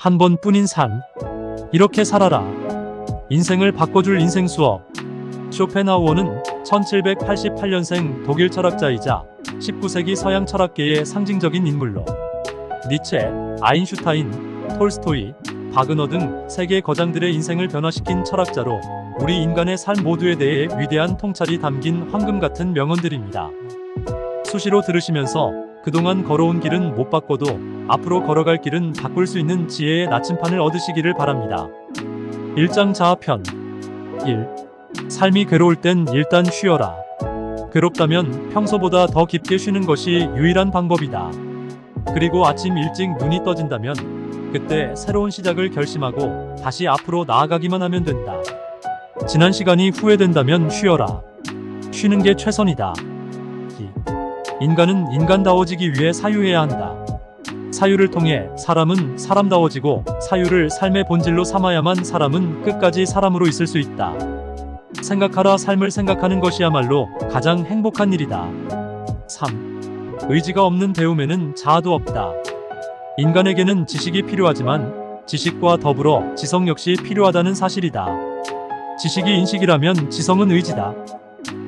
한 번뿐인 삶. 이렇게 살아라. 인생을 바꿔줄 인생 수업. 쇼펜하우어는 1788년생 독일 철학자이자 19세기 서양 철학계의 상징적인 인물로 니체, 아인슈타인, 톨스토이, 바그너 등 세계 거장들의 인생을 변화시킨 철학자로 우리 인간의 삶 모두에 대해 위대한 통찰이 담긴 황금 같은 명언들입니다. 수시로 들으시면서 그동안 걸어온 길은 못 바꿔도 앞으로 걸어갈 길은 바꿀 수 있는 지혜의 나침판을 얻으시기를 바랍니다. 1장 자아편. 1. 삶이 괴로울 땐 일단 쉬어라. 괴롭다면 평소보다 더 깊게 쉬는 것이 유일한 방법이다. 그리고 아침 일찍 눈이 떠진다면 그때 새로운 시작을 결심하고 다시 앞으로 나아가기만 하면 된다. 지난 시간이 후회된다면 쉬어라. 쉬는 게 최선이다. 2. 인간은 인간다워지기 위해 사유해야 한다. 사유를 통해 사람은 사람다워지고 사유를 삶의 본질로 삼아야만 사람은 끝까지 사람으로 있을 수 있다. 생각하라. 삶을 생각하는 것이야말로 가장 행복한 일이다. 3. 의지가 없는 배움에는 자아도 없다. 인간에게는 지식이 필요하지만 지식과 더불어 지성 역시 필요하다는 사실이다. 지식이 인식이라면 지성은 의지다.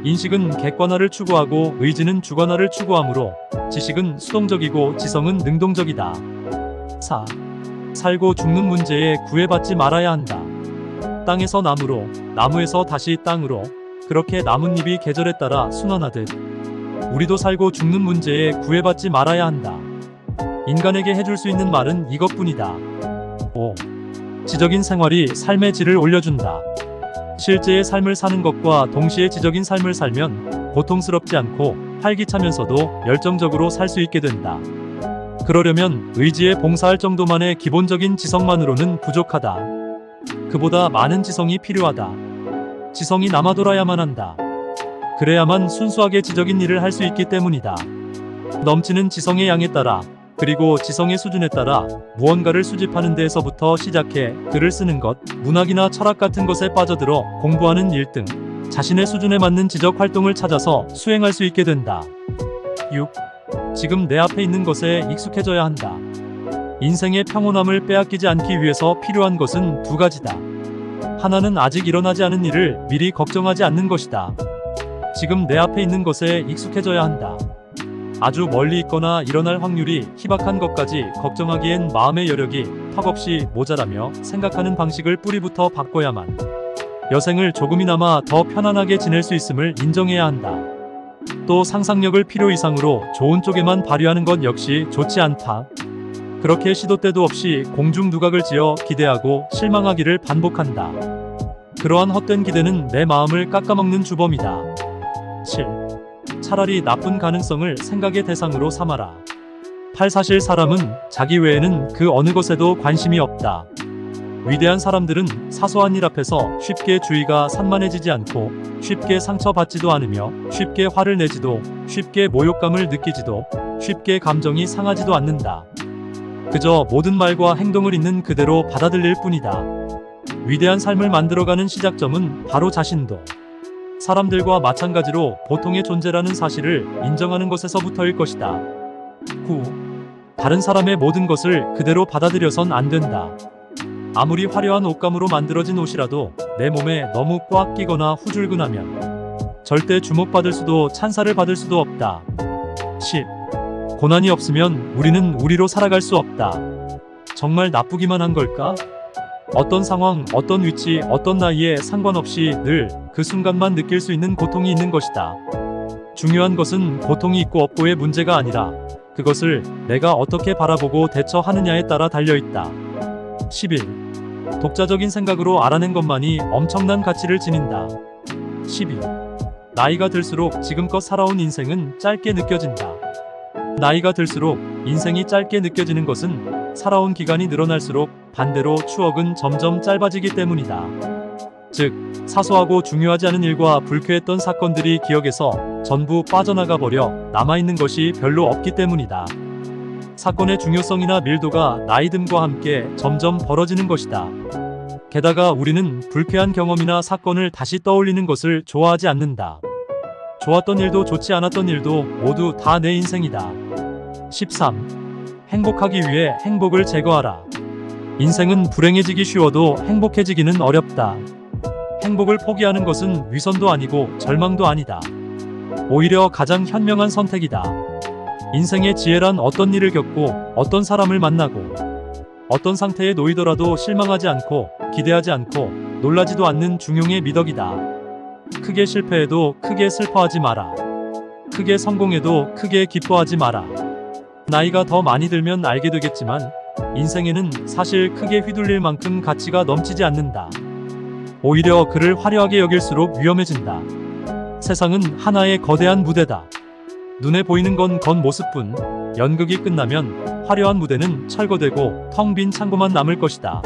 인식은 객관화를 추구하고 의지는 주관화를 추구하므로 지식은 수동적이고 지성은 능동적이다. 4. 살고 죽는 문제에 구애받지 말아야 한다. 땅에서 나무로, 나무에서 다시 땅으로, 그렇게 나뭇잎이 계절에 따라 순환하듯 우리도 살고 죽는 문제에 구애받지 말아야 한다. 인간에게 해줄 수 있는 말은 이것뿐이다. 5. 지적인 생활이 삶의 질을 올려준다. 실제의 삶을 사는 것과 동시에 지적인 삶을 살면 고통스럽지 않고 활기차면서도 열정적으로 살 수 있게 된다. 그러려면 의지에 봉사할 정도만의 기본적인 지성만으로는 부족하다. 그보다 많은 지성이 필요하다. 지성이 남아돌아야만 한다. 그래야만 순수하게 지적인 일을 할 수 있기 때문이다. 넘치는 지성의 양에 따라 그리고 지성의 수준에 따라 무언가를 수집하는 데에서부터 시작해 글을 쓰는 것, 문학이나 철학 같은 것에 빠져들어 공부하는 일 등 자신의 수준에 맞는 지적 활동을 찾아서 수행할 수 있게 된다. 6. 지금 내 앞에 있는 것에 익숙해져야 한다. 인생의 평온함을 빼앗기지 않기 위해서 필요한 것은 두 가지다. 하나는 아직 일어나지 않은 일을 미리 걱정하지 않는 것이다. 지금 내 앞에 있는 것에 익숙해져야 한다. 아주 멀리 있거나 일어날 확률이 희박한 것까지 걱정하기엔 마음의 여력이 턱없이 모자라며 생각하는 방식을 뿌리부터 바꿔야만 여생을 조금이나마 더 편안하게 지낼 수 있음을 인정해야 한다. 또 상상력을 필요 이상으로 좋은 쪽에만 발휘하는 것 역시 좋지 않다. 그렇게 시도 때도 없이 공중 누각을 지어 기대하고 실망하기를 반복한다. 그러한 헛된 기대는 내 마음을 깎아먹는 주범이다. 7. 차라리 나쁜 가능성을 생각의 대상으로 삼아라. 8. 사실 사람은 자기 외에는 그 어느 것에도 관심이 없다. 위대한 사람들은 사소한 일 앞에서 쉽게 주의가 산만해지지 않고 쉽게 상처받지도 않으며 쉽게 화를 내지도 쉽게 모욕감을 느끼지도 쉽게 감정이 상하지도 않는다. 그저 모든 말과 행동을 있는 그대로 받아들일 뿐이다. 위대한 삶을 만들어가는 시작점은 바로 자신도 사람들과 마찬가지로 보통의 존재라는 사실을 인정하는 것에서부터일 것이다. 9. 다른 사람의 모든 것을 그대로 받아들여선 안 된다. 아무리 화려한 옷감으로 만들어진 옷이라도 내 몸에 너무 꽉 끼거나 후줄근하면 절대 주목받을 수도 찬사를 받을 수도 없다. 10. 고난이 없으면 우리는 우리로 살아갈 수 없다. 정말 나쁘기만 한 걸까? 어떤 상황, 어떤 위치, 어떤 나이에 상관없이 늘 그 순간만 느낄 수 있는 고통이 있는 것이다. 중요한 것은 고통이 있고 없고의 문제가 아니라 그것을 내가 어떻게 바라보고 대처하느냐에 따라 달려있다. 11. 독자적인 생각으로 알아낸 것만이 엄청난 가치를 지닌다. 12. 나이가 들수록 지금껏 살아온 인생은 짧게 느껴진다. 나이가 들수록 인생이 짧게 느껴지는 것은 살아온 기간이 늘어날수록 반대로 추억은 점점 짧아지기 때문이다. 즉, 사소하고 중요하지 않은 일과 불쾌했던 사건들이 기억에서 전부 빠져나가 버려 남아있는 것이 별로 없기 때문이다. 사건의 중요성이나 밀도가 나이듦과 함께 점점 벌어지는 것이다. 게다가 우리는 불쾌한 경험이나 사건을 다시 떠올리는 것을 좋아하지 않는다. 좋았던 일도 좋지 않았던 일도 모두 다 내 인생이다. 13. 행복하기 위해 행복을 제거하라. 인생은 불행해지기 쉬워도 행복해지기는 어렵다. 행복을 포기하는 것은 위선도 아니고 절망도 아니다. 오히려 가장 현명한 선택이다. 인생의 지혜란 어떤 일을 겪고 어떤 사람을 만나고 어떤 상태에 놓이더라도 실망하지 않고 기대하지 않고 놀라지도 않는 중용의 미덕이다. 크게 실패해도 크게 슬퍼하지 마라. 크게 성공해도 크게 기뻐하지 마라. 나이가 더 많이 들면 알게 되겠지만 인생에는 사실 크게 휘둘릴 만큼 가치가 넘치지 않는다. 오히려 그를 화려하게 여길수록 위험해진다. 세상은 하나의 거대한 무대다. 눈에 보이는 건 겉모습뿐 연극이 끝나면 화려한 무대는 철거되고 텅 빈 창고만 남을 것이다.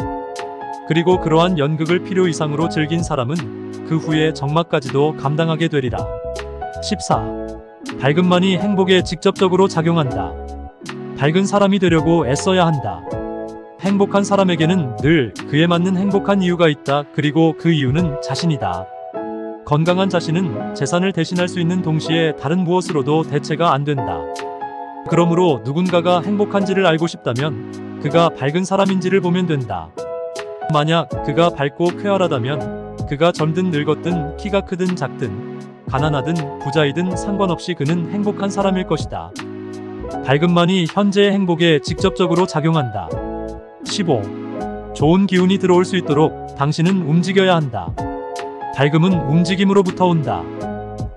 그리고 그러한 연극을 필요 이상으로 즐긴 사람은 그 후에 적막까지도 감당하게 되리라. 14. 밝음만이 행복에 직접적으로 작용한다. 밝은 사람이 되려고 애써야 한다. 행복한 사람에게는 늘 그에 맞는 행복한 이유가 있다. 그리고 그 이유는 자신이다. 건강한 자신은 재산을 대신할 수 있는 동시에 다른 무엇으로도 대체가 안 된다. 그러므로 누군가가 행복한지를 알고 싶다면 그가 밝은 사람인지를 보면 된다. 만약 그가 밝고 쾌활하다면 그가 젊든 늙었든 키가 크든 작든 가난하든 부자이든 상관없이 그는 행복한 사람일 것이다. 밝음만이 현재의 행복에 직접적으로 작용한다. 15. 좋은 기운이 들어올 수 있도록 당신은 움직여야 한다. 밝음은 움직임으로부터 온다.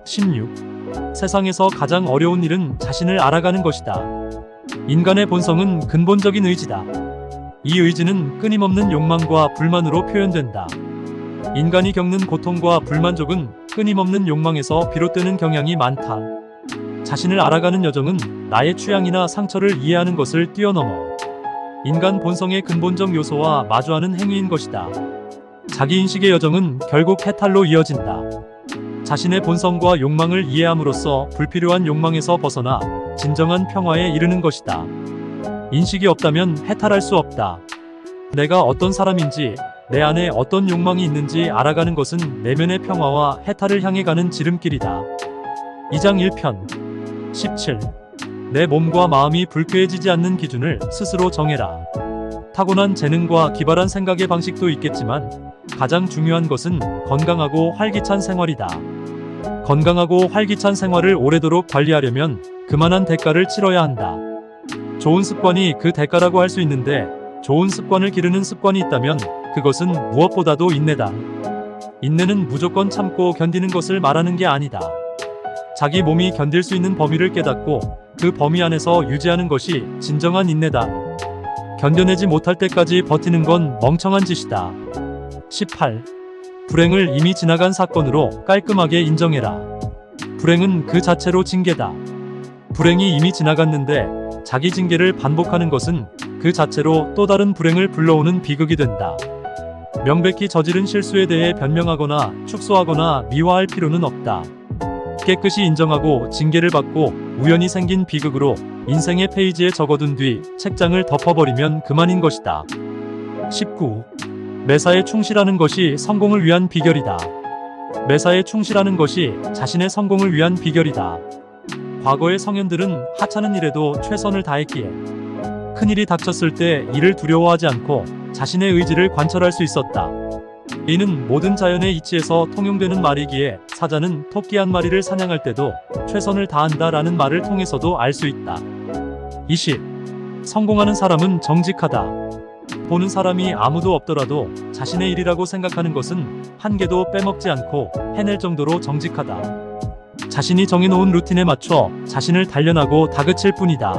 16. 세상에서 가장 어려운 일은 자신을 알아가는 것이다. 인간의 본성은 근본적인 의지다. 이 의지는 끊임없는 욕망과 불만으로 표현된다. 인간이 겪는 고통과 불만족은 끊임없는 욕망에서 비롯되는 경향이 많다. 자신을 알아가는 여정은 나의 취향이나 상처를 이해하는 것을 뛰어넘어 인간 본성의 근본적 요소와 마주하는 행위인 것이다. 자기인식의 여정은 결국 해탈로 이어진다. 자신의 본성과 욕망을 이해함으로써 불필요한 욕망에서 벗어나 진정한 평화에 이르는 것이다. 인식이 없다면 해탈할 수 없다. 내가 어떤 사람인지, 내 안에 어떤 욕망이 있는지 알아가는 것은 내면의 평화와 해탈을 향해 가는 지름길이다. 2장 1편 17. 내 몸과 마음이 불쾌해지지 않는 기준을 스스로 정해라. 타고난 재능과 기발한 생각의 방식도 있겠지만 가장 중요한 것은 건강하고 활기찬 생활이다. 건강하고 활기찬 생활을 오래도록 관리하려면 그만한 대가를 치러야 한다. 좋은 습관이 그 대가라고 할 수 있는데 좋은 습관을 기르는 습관이 있다면 그것은 무엇보다도 인내다. 인내는 무조건 참고 견디는 것을 말하는 게 아니다. 자기 몸이 견딜 수 있는 범위를 깨닫고 그 범위 안에서 유지하는 것이 진정한 인내다. 견뎌내지 못할 때까지 버티는 건 멍청한 짓이다. 18. 불행을 이미 지나간 사건으로 깔끔하게 인정해라. 불행은 그 자체로 징계다. 불행이 이미 지나갔는데 자기 징계를 반복하는 것은 그 자체로 또 다른 불행을 불러오는 비극이 된다. 명백히 저지른 실수에 대해 변명하거나 축소하거나 미화할 필요는 없다. 깨끗이 인정하고 징계를 받고 우연히 생긴 비극으로 인생의 페이지에 적어둔 뒤 책장을 덮어버리면 그만인 것이다. 19. 매사에 충실하는 것이 성공을 위한 비결이다. 매사에 충실하는 것이 자신의 성공을 위한 비결이다. 과거의 성현들은 하찮은 일에도 최선을 다했기에 큰일이 닥쳤을 때 이를 두려워하지 않고 자신의 의지를 관철할 수 있었다. 이는 모든 자연의 이치에서 통용되는 말이기에 사자는 토끼 한 마리를 사냥할 때도 최선을 다한다 라는 말을 통해서도 알 수 있다. 20. 성공하는 사람은 정직하다. 보는 사람이 아무도 없더라도 자신의 일이라고 생각하는 것은 한 개도 빼먹지 않고 해낼 정도로 정직하다. 자신이 정해놓은 루틴에 맞춰 자신을 단련하고 다그칠 뿐이다.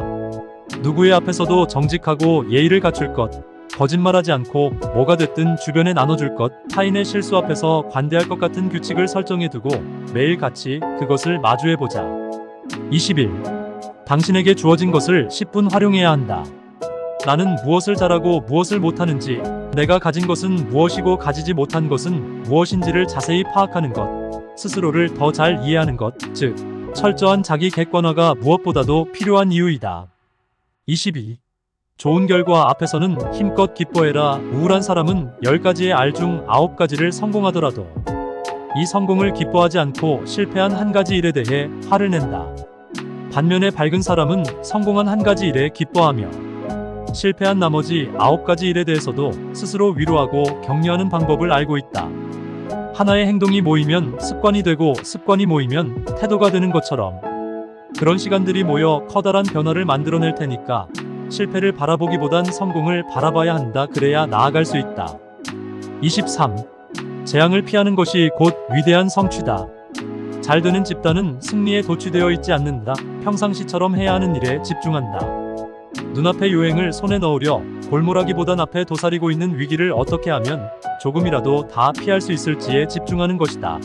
누구의 앞에서도 정직하고 예의를 갖출 것, 거짓말하지 않고 뭐가 됐든 주변에 나눠줄 것, 타인의 실수 앞에서 관대할 것 같은 규칙을 설정해두고 매일 같이 그것을 마주해보자. 21. 당신에게 주어진 것을 10분 활용해야 한다. 나는 무엇을 잘하고 무엇을 못하는지, 내가 가진 것은 무엇이고 가지지 못한 것은 무엇인지를 자세히 파악하는 것, 스스로를 더 잘 이해하는 것, 즉 철저한 자기 객관화가 무엇보다도 필요한 이유이다. 22. 좋은 결과 앞에서는 힘껏 기뻐해라. 우울한 사람은 10가지의 알 중 9가지를 성공하더라도 이 성공을 기뻐하지 않고 실패한 한 가지 일에 대해 화를 낸다. 반면에 밝은 사람은 성공한 한 가지 일에 기뻐하며 실패한 나머지 9가지 일에 대해서도 스스로 위로하고 격려하는 방법을 알고 있다. 하나의 행동이 모이면 습관이 되고 습관이 모이면 태도가 되는 것처럼 그런 시간들이 모여 커다란 변화를 만들어낼 테니까 실패를 바라보기보단 성공을 바라봐야 한다. 그래야 나아갈 수 있다. 23. 재앙을 피하는 것이 곧 위대한 성취다. 잘 되는 집단은 승리에 도취되어 있지 않는다. 평상시처럼 해야 하는 일에 집중한다. 눈앞의 요행을 손에 넣으려 골몰하기보단 앞에 도사리고 있는 위기를 어떻게 하면 조금이라도 다 피할 수 있을지에 집중하는 것이다.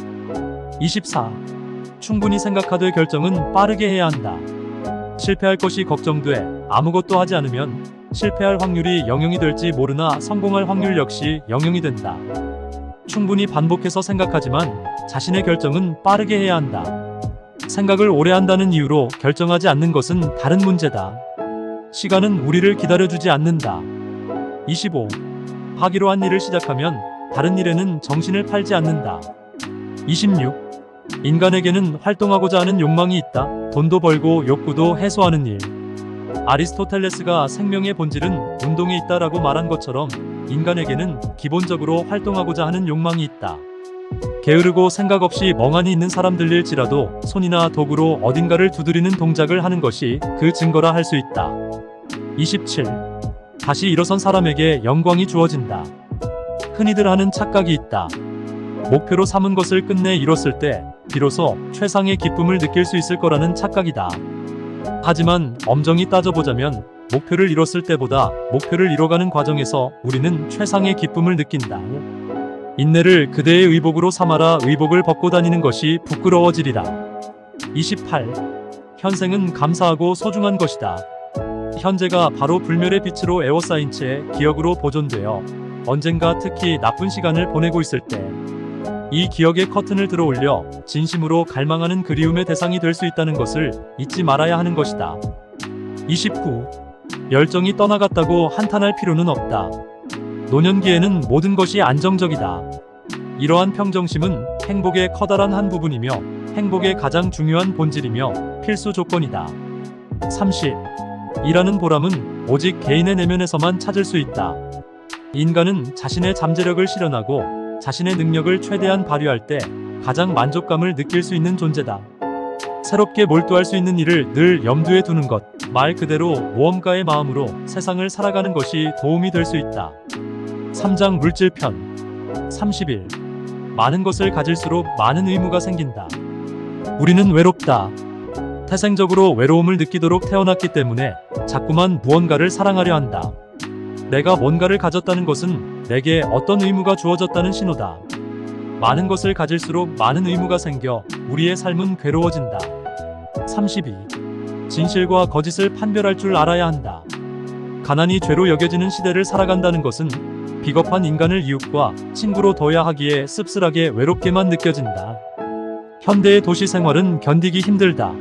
24. 충분히 생각하되 결정은 빠르게 해야 한다. 실패할 것이 걱정돼 아무것도 하지 않으면 실패할 확률이 0이 될지 모르나 성공할 확률 역시 0이 된다. 충분히 반복해서 생각하지만 자신의 결정은 빠르게 해야 한다. 생각을 오래 한다는 이유로 결정하지 않는 것은 다른 문제다. 시간은 우리를 기다려주지 않는다. 25. 하기로 한 일을 시작하면 다른 일에는 정신을 팔지 않는다. 26. 인간에게는 활동하고자 하는 욕망이 있다. 돈도 벌고 욕구도 해소하는 일. 아리스토텔레스가 생명의 본질은 운동에 있다라고 말한 것처럼 인간에게는 기본적으로 활동하고자 하는 욕망이 있다. 게으르고 생각 없이 멍하니 있는 사람들일지라도 손이나 도구로 어딘가를 두드리는 동작을 하는 것이 그 증거라 할 수 있다. 27. 다시 일어선 사람에게 영광이 주어진다. 흔히들 하는 착각이 있다. 목표로 삼은 것을 끝내 이뤘을 때 비로소 최상의 기쁨을 느낄 수 있을 거라는 착각이다. 하지만 엄정히 따져보자면 목표를 이뤘을 때보다 목표를 이뤄가는 과정에서 우리는 최상의 기쁨을 느낀다. 인내를 그대의 의복으로 삼아라. 의복을 벗고 다니는 것이 부끄러워지리라. 28. 현생은 감사하고 소중한 것이다. 현재가 바로 불멸의 빛으로 에워싸인 채 기억으로 보존되어 언젠가 특히 나쁜 시간을 보내고 있을 때 이 기억의 커튼을 들어 올려 진심으로 갈망하는 그리움의 대상이 될 수 있다는 것을 잊지 말아야 하는 것이다. 29. 열정이 떠나갔다고 한탄할 필요는 없다. 노년기에는 모든 것이 안정적이다. 이러한 평정심은 행복의 커다란 한 부분이며 행복의 가장 중요한 본질이며 필수 조건이다. 30. 일하는 보람은 오직 개인의 내면에서만 찾을 수 있다. 인간은 자신의 잠재력을 실현하고 자신의 능력을 최대한 발휘할 때 가장 만족감을 느낄 수 있는 존재다. 새롭게 몰두할 수 있는 일을 늘 염두에 두는 것, 말 그대로 모험가의 마음으로 세상을 살아가는 것이 도움이 될 수 있다. 3장 물질편. 31. 많은 것을 가질수록 많은 의무가 생긴다. 우리는 외롭다. 태생적으로 외로움을 느끼도록 태어났기 때문에 자꾸만 무언가를 사랑하려 한다. 내가 뭔가를 가졌다는 것은 내게 어떤 의무가 주어졌다는 신호다. 많은 것을 가질수록 많은 의무가 생겨 우리의 삶은 괴로워진다. 32. 진실과 거짓을 판별할 줄 알아야 한다. 가난이 죄로 여겨지는 시대를 살아간다는 것은 비겁한 인간을 이웃과 친구로 둬야 하기에 씁쓸하게 외롭게만 느껴진다. 현대의 도시 생활은 견디기 힘들다.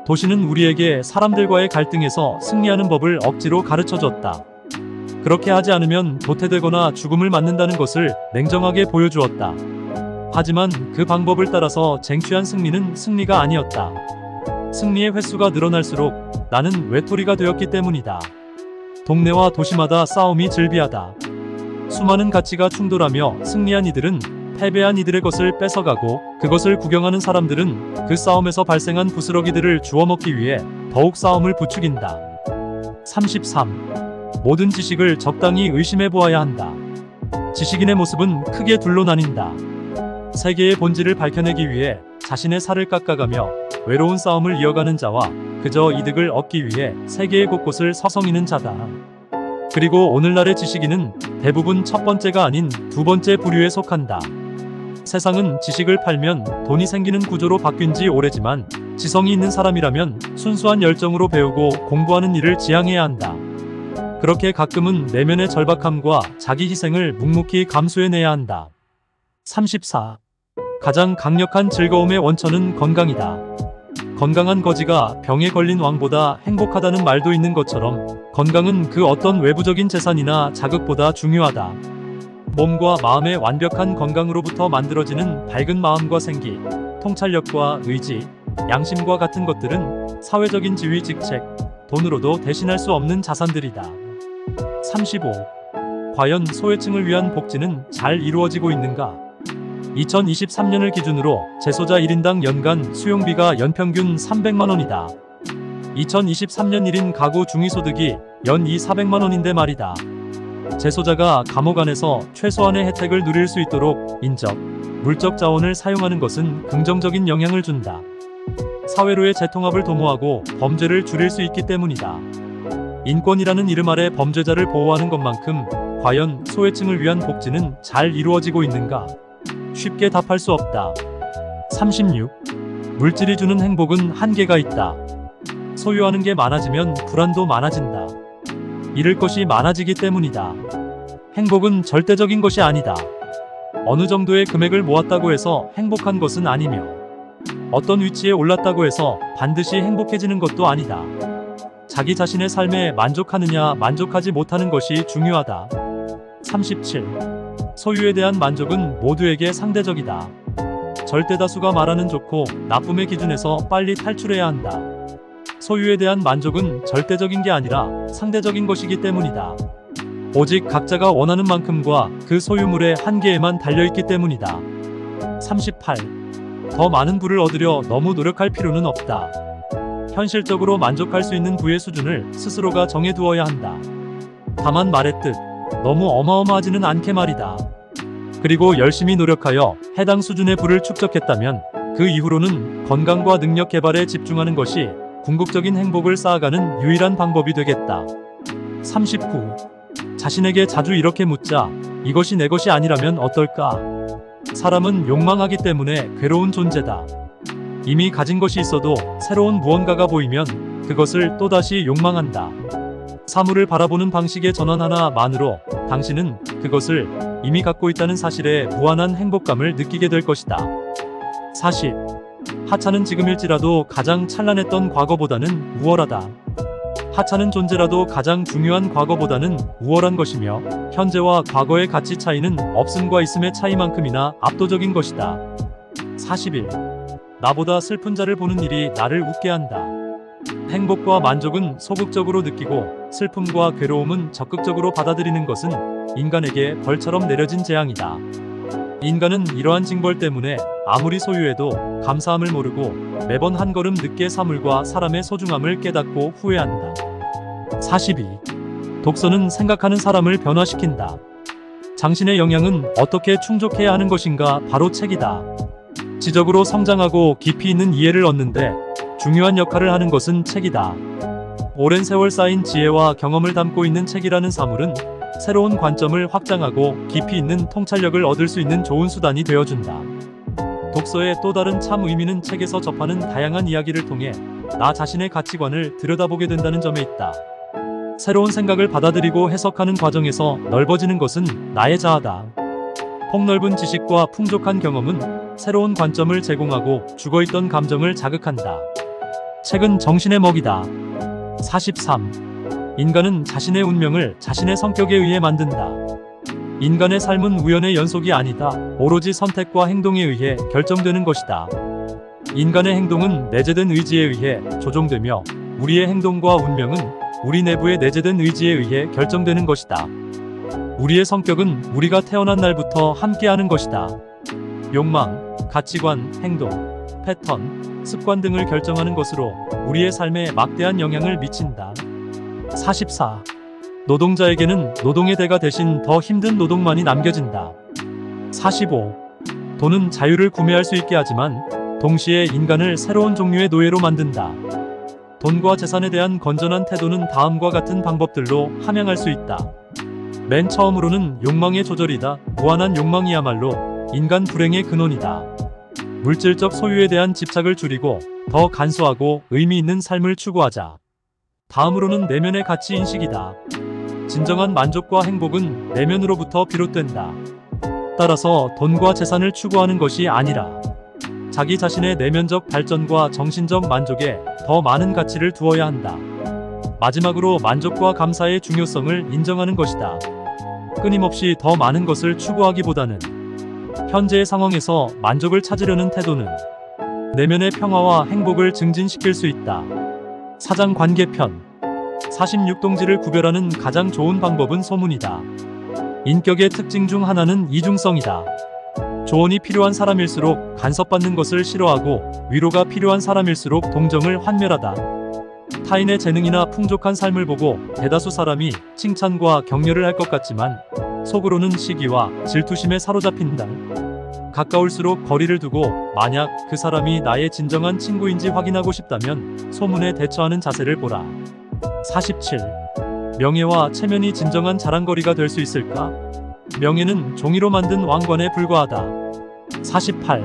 도시는 우리에게 사람들과의 갈등에서 승리하는 법을 억지로 가르쳐줬다. 그렇게 하지 않으면 도태되거나 죽음을 맞는다는 것을 냉정하게 보여주었다. 하지만 그 방법을 따라서 쟁취한 승리는 승리가 아니었다. 승리의 횟수가 늘어날수록 나는 외톨이가 되었기 때문이다. 동네와 도시마다 싸움이 즐비하다. 수많은 가치가 충돌하며 승리한 이들은 패배한 이들의 것을 뺏어가고 그것을 구경하는 사람들은 그 싸움에서 발생한 부스러기들을 주워먹기 위해 더욱 싸움을 부추긴다. 33. 모든 지식을 적당히 의심해 보아야 한다. 지식인의 모습은 크게 둘로 나뉜다. 세계의 본질을 밝혀내기 위해 자신의 살을 깎아가며 외로운 싸움을 이어가는 자와 그저 이득을 얻기 위해 세계의 곳곳을 서성이는 자다. 그리고 오늘날의 지식인은 대부분 첫 번째가 아닌 두 번째 부류에 속한다. 세상은 지식을 팔면 돈이 생기는 구조로 바뀐 지 오래지만 지성이 있는 사람이라면 순수한 열정으로 배우고 공부하는 일을 지향해야 한다. 그렇게 가끔은 내면의 절박함과 자기 희생을 묵묵히 감수해내야 한다. 34. 가장 강력한 즐거움의 원천은 건강이다. 건강한 거지가 병에 걸린 왕보다 행복하다는 말도 있는 것처럼 건강은 그 어떤 외부적인 재산이나 자극보다 중요하다. 몸과 마음의 완벽한 건강으로부터 만들어지는 밝은 마음과 생기, 통찰력과 의지, 양심과 같은 것들은 사회적인 지위, 직책, 돈으로도 대신할 수 없는 자산들이다. 35. 과연 소외층을 위한 복지는 잘 이루어지고 있는가? 2023년을 기준으로 재소자 1인당 연간 수용비가 연평균 300만원이다. 2023년 1인 가구 중위소득이 연 400만원인데 말이다. 재소자가 감옥 안에서 최소한의 혜택을 누릴 수 있도록 인적, 물적 자원을 사용하는 것은 긍정적인 영향을 준다. 사회로의 재통합을 도모하고 범죄를 줄일 수 있기 때문이다. 인권이라는 이름 아래 범죄자를 보호하는 것만큼 과연 소외층을 위한 복지는 잘 이루어지고 있는가? 쉽게 답할 수 없다. 36. 물질이 주는 행복은 한계가 있다. 소유하는 게 많아지면 불안도 많아진다. 잃을 것이 많아지기 때문이다. 행복은 절대적인 것이 아니다. 어느 정도의 금액을 모았다고 해서 행복한 것은 아니며 어떤 위치에 올랐다고 해서 반드시 행복해지는 것도 아니다. 자기 자신의 삶에 만족하느냐 만족하지 못하는 것이 중요하다. 37. 소유에 대한 만족은 모두에게 상대적이다. 절대다수가 말하는 좋고 나쁨의 기준에서 빨리 탈출해야 한다. 소유에 대한 만족은 절대적인 게 아니라 상대적인 것이기 때문이다. 오직 각자가 원하는 만큼과 그 소유물의 한계에만 달려있기 때문이다. 38. 더 많은 부를 얻으려 너무 노력할 필요는 없다. 현실적으로 만족할 수 있는 부의 수준을 스스로가 정해두어야 한다. 다만 말했듯 너무 어마어마하지는 않게 말이다. 그리고 열심히 노력하여 해당 수준의 부를 축적했다면 그 이후로는 건강과 능력 개발에 집중하는 것이 궁극적인 행복을 쌓아가는 유일한 방법이 되겠다. 39. 자신에게 자주 이렇게 묻자. 이것이 내 것이 아니라면 어떨까? 사람은 욕망하기 때문에 괴로운 존재다. 이미 가진 것이 있어도 새로운 무언가가 보이면 그것을 또다시 욕망한다. 사물을 바라보는 방식의 전환 하나만으로 당신은 그것을 이미 갖고 있다는 사실에 무한한 행복감을 느끼게 될 것이다. 40. 하찮은 지금일지라도 가장 찬란했던 과거보다는 우월하다. 하찮은 존재라도 가장 중요한 과거보다는 우월한 것이며 현재와 과거의 가치 차이는 없음과 있음의 차이만큼이나 압도적인 것이다. 41. 나보다 슬픈 자를 보는 일이 나를 웃게 한다. 행복과 만족은 소극적으로 느끼고 슬픔과 괴로움은 적극적으로 받아들이는 것은 인간에게 벌처럼 내려진 재앙이다. 인간은 이러한 징벌 때문에 아무리 소유해도 감사함을 모르고 매번 한 걸음 늦게 사물과 사람의 소중함을 깨닫고 후회한다. 42. 독서는 생각하는 사람을 변화시킨다. 당신의 영향은 어떻게 충족해야 하는 것인가 바로 책이다. 지적으로 성장하고 깊이 있는 이해를 얻는데 중요한 역할을 하는 것은 책이다. 오랜 세월 쌓인 지혜와 경험을 담고 있는 책이라는 사물은 새로운 관점을 확장하고 깊이 있는 통찰력을 얻을 수 있는 좋은 수단이 되어준다. 독서의 또 다른 참 의미는 책에서 접하는 다양한 이야기를 통해 나 자신의 가치관을 들여다보게 된다는 점에 있다. 새로운 생각을 받아들이고 해석하는 과정에서 넓어지는 것은 나의 자아다. 폭넓은 지식과 풍족한 경험은 새로운 관점을 제공하고 죽어있던 감정을 자극한다. 책은 정신의 먹이다. 43. 인간은 자신의 운명을 자신의 성격에 의해 만든다. 인간의 삶은 우연의 연속이 아니다. 오로지 선택과 행동에 의해 결정되는 것이다. 인간의 행동은 내재된 의지에 의해 조종되며 우리의 행동과 운명은 우리 내부의 내재된 의지에 의해 결정되는 것이다. 우리의 성격은 우리가 태어난 날부터 함께하는 것이다. 욕망, 가치관, 행동, 패턴, 습관 등을 결정하는 것으로 우리의 삶에 막대한 영향을 미친다. 44. 노동자에게는 노동의 대가 대신 더 힘든 노동만이 남겨진다. 45. 돈은 자유를 구매할 수 있게 하지만 동시에 인간을 새로운 종류의 노예로 만든다. 돈과 재산에 대한 건전한 태도는 다음과 같은 방법들로 함양할 수 있다. 맨 처음으로는 욕망의 조절이다. 무한한 욕망이야말로 인간 불행의 근원이다. 물질적 소유에 대한 집착을 줄이고 더 간소하고 의미 있는 삶을 추구하자. 다음으로는 내면의 가치 인식이다. 진정한 만족과 행복은 내면으로부터 비롯된다. 따라서 돈과 재산을 추구하는 것이 아니라 자기 자신의 내면적 발전과 정신적 만족에 더 많은 가치를 두어야 한다. 마지막으로 만족과 감사의 중요성을 인정하는 것이다. 끊임없이 더 많은 것을 추구하기보다는 현재의 상황에서 만족을 찾으려는 태도는 내면의 평화와 행복을 증진시킬 수 있다. 사장 관계편. 46동지를 구별하는 가장 좋은 방법은 소문이다. 인격의 특징 중 하나는 이중성이다. 조언이 필요한 사람일수록 간섭받는 것을 싫어하고 위로가 필요한 사람일수록 동정을 환멸하다. 타인의 재능이나 풍족한 삶을 보고 대다수 사람이 칭찬과 격려를 할 것 같지만 속으로는 시기와 질투심에 사로잡힌다. 가까울수록 거리를 두고 만약 그 사람이 나의 진정한 친구인지 확인하고 싶다면 소문에 대처하는 자세를 보라. 47. 명예와 체면이 진정한 자랑거리가 될 수 있을까? 명예는 종이로 만든 왕관에 불과하다. 48.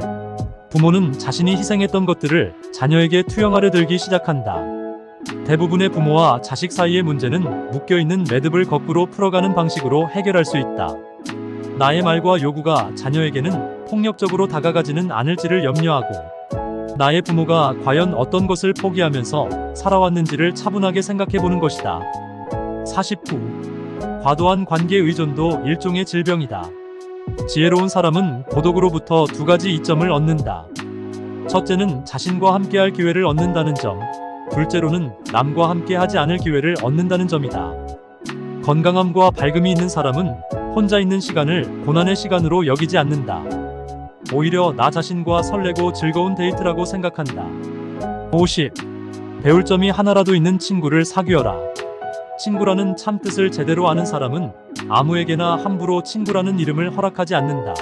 부모는 자신이 희생했던 것들을 자녀에게 투영하려 들기 시작한다. 대부분의 부모와 자식 사이의 문제는 묶여있는 매듭을 거꾸로 풀어가는 방식으로 해결할 수 있다. 나의 말과 요구가 자녀에게는 폭력적으로 다가가지는 않을지를 염려하고 나의 부모가 과연 어떤 것을 포기하면서 살아왔는지를 차분하게 생각해보는 것이다. 49. 과도한 관계 의존도 일종의 질병이다. 지혜로운 사람은 고독으로부터 두 가지 이점을 얻는다. 첫째는 자신과 함께할 기회를 얻는다는 점, 둘째로는 남과 함께하지 않을 기회를 얻는다는 점이다. 건강함과 밝음이 있는 사람은 혼자 있는 시간을 고난의 시간으로 여기지 않는다. 오히려 나 자신과 설레고 즐거운 데이트라고 생각한다. 50. 배울 점이 하나라도 있는 친구를 사귀어라. 친구라는 참뜻을 제대로 아는 사람은 아무에게나 함부로 친구라는 이름을 허락하지 않는다.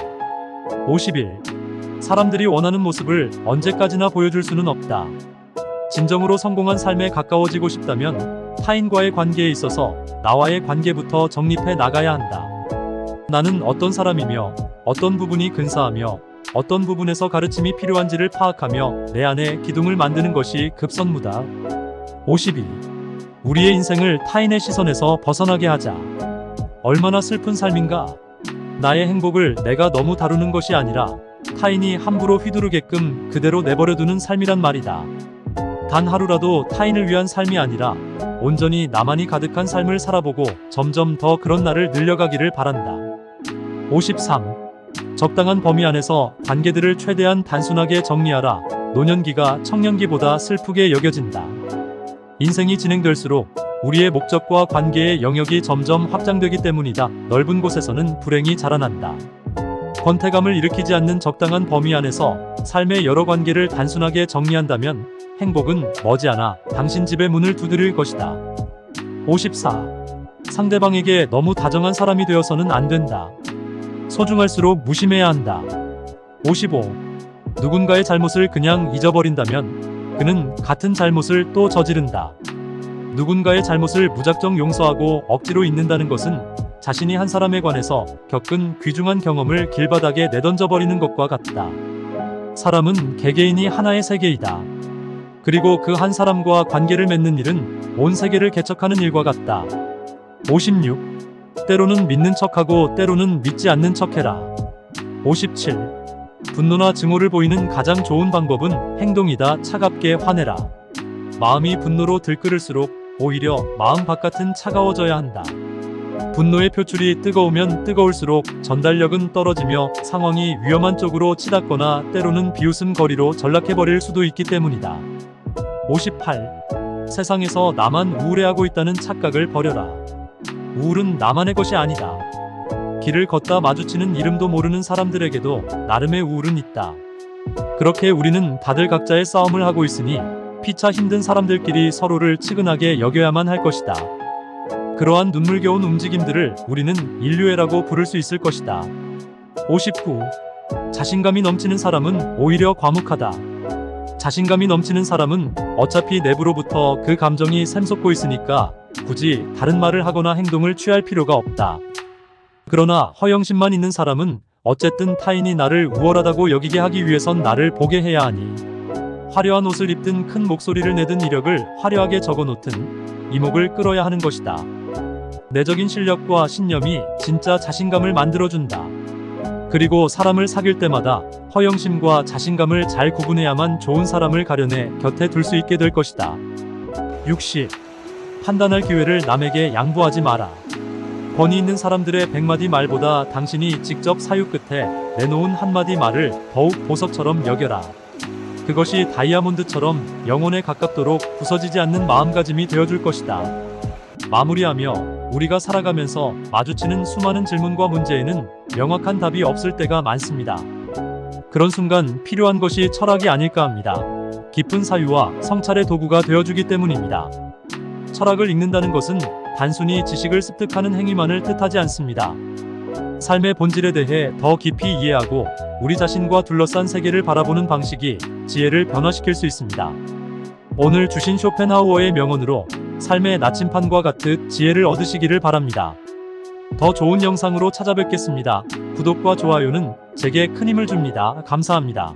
51. 사람들이 원하는 모습을 언제까지나 보여줄 수는 없다. 진정으로 성공한 삶에 가까워지고 싶다면 타인과의 관계에 있어서 나와의 관계부터 정립해 나가야 한다. 나는 어떤 사람이며 어떤 부분이 근사하며 어떤 부분에서 가르침이 필요한지를 파악하며 내 안에 기둥을 만드는 것이 급선무다. 52. 우리의 인생을 타인의 시선에서 벗어나게 하자. 얼마나 슬픈 삶인가? 나의 행복을 내가 너무 다루는 것이 아니라 타인이 함부로 휘두르게끔 그대로 내버려두는 삶이란 말이다. 단 하루라도 타인을 위한 삶이 아니라 온전히 나만이 가득한 삶을 살아보고 점점 더 그런 날을 늘려가기를 바란다. 53. 적당한 범위 안에서 관계들을 최대한 단순하게 정리하라. 노년기가 청년기보다 슬프게 여겨진다. 인생이 진행될수록 우리의 목적과 관계의 영역이 점점 확장되기 때문이다. 넓은 곳에서는 불행이 자라난다. 권태감을 일으키지 않는 적당한 범위 안에서 삶의 여러 관계를 단순하게 정리한다면 행복은 머지않아 당신 집의 문을 두드릴 것이다. 54. 상대방에게 너무 다정한 사람이 되어서는 안 된다. 소중할수록 무심해야 한다. 55. 누군가의 잘못을 그냥 잊어버린다면 그는 같은 잘못을 또 저지른다. 누군가의 잘못을 무작정 용서하고 억지로 잊는다는 것은 자신이 한 사람에 관해서 겪은 귀중한 경험을 길바닥에 내던져버리는 것과 같다. 사람은 개개인이 하나의 세계이다. 그리고 그 한 사람과 관계를 맺는 일은 온 세계를 개척하는 일과 같다. 56. 때로는 믿는 척하고 때로는 믿지 않는 척해라. 57. 분노나 증오를 보이는 가장 좋은 방법은 행동이다. 차갑게 화내라. 마음이 분노로 들끓을수록 오히려 마음 바깥은 차가워져야 한다. 분노의 표출이 뜨거우면 뜨거울수록 전달력은 떨어지며 상황이 위험한 쪽으로 치닫거나 때로는 비웃음거리로 전락해버릴 수도 있기 때문이다. 58. 세상에서 나만 우울해하고 있다는 착각을 버려라. 우울은 나만의 것이 아니다. 길을 걷다 마주치는 이름도 모르는 사람들에게도 나름의 우울은 있다. 그렇게 우리는 다들 각자의 싸움을 하고 있으니 피차 힘든 사람들끼리 서로를 측은하게 여겨야만 할 것이다. 그러한 눈물겨운 움직임들을 우리는 인류애라고 부를 수 있을 것이다. 59. 자신감이 넘치는 사람은 오히려 과묵하다. 자신감이 넘치는 사람은 어차피 내부로부터 그 감정이 샘솟고 있으니까 굳이 다른 말을 하거나 행동을 취할 필요가 없다. 그러나 허영심만 있는 사람은 어쨌든 타인이 나를 우월하다고 여기게 하기 위해선 나를 보게 해야 하니 화려한 옷을 입든 큰 목소리를 내든 이력을 화려하게 적어놓든 이목을 끌어야 하는 것이다. 내적인 실력과 신념이 진짜 자신감을 만들어준다. 그리고 사람을 사귈 때마다 허영심과 자신감을 잘 구분해야만 좋은 사람을 가려내 곁에 둘 수 있게 될 것이다. 60. 판단할 기회를 남에게 양보하지 마라. 권위 있는 사람들의 100마디 말보다 당신이 직접 사유 끝에 내놓은 한마디 말을 더욱 보석처럼 여겨라. 그것이 다이아몬드처럼 영혼에 가깝도록 부서지지 않는 마음가짐이 되어줄 것이다. 마무리하며 우리가 살아가면서 마주치는 수많은 질문과 문제에는 명확한 답이 없을 때가 많습니다. 그런 순간 필요한 것이 철학이 아닐까 합니다. 깊은 사유와 성찰의 도구가 되어주기 때문입니다. 철학을 읽는다는 것은 단순히 지식을 습득하는 행위만을 뜻하지 않습니다. 삶의 본질에 대해 더 깊이 이해하고 우리 자신과 둘러싼 세계를 바라보는 방식이 지혜를 변화시킬 수 있습니다. 오늘 주신 쇼펜하우어의 명언으로 삶의 나침판과 같은 지혜를 얻으시기를 바랍니다. 더 좋은 영상으로 찾아뵙겠습니다. 구독과 좋아요는 제게 큰 힘을 줍니다. 감사합니다.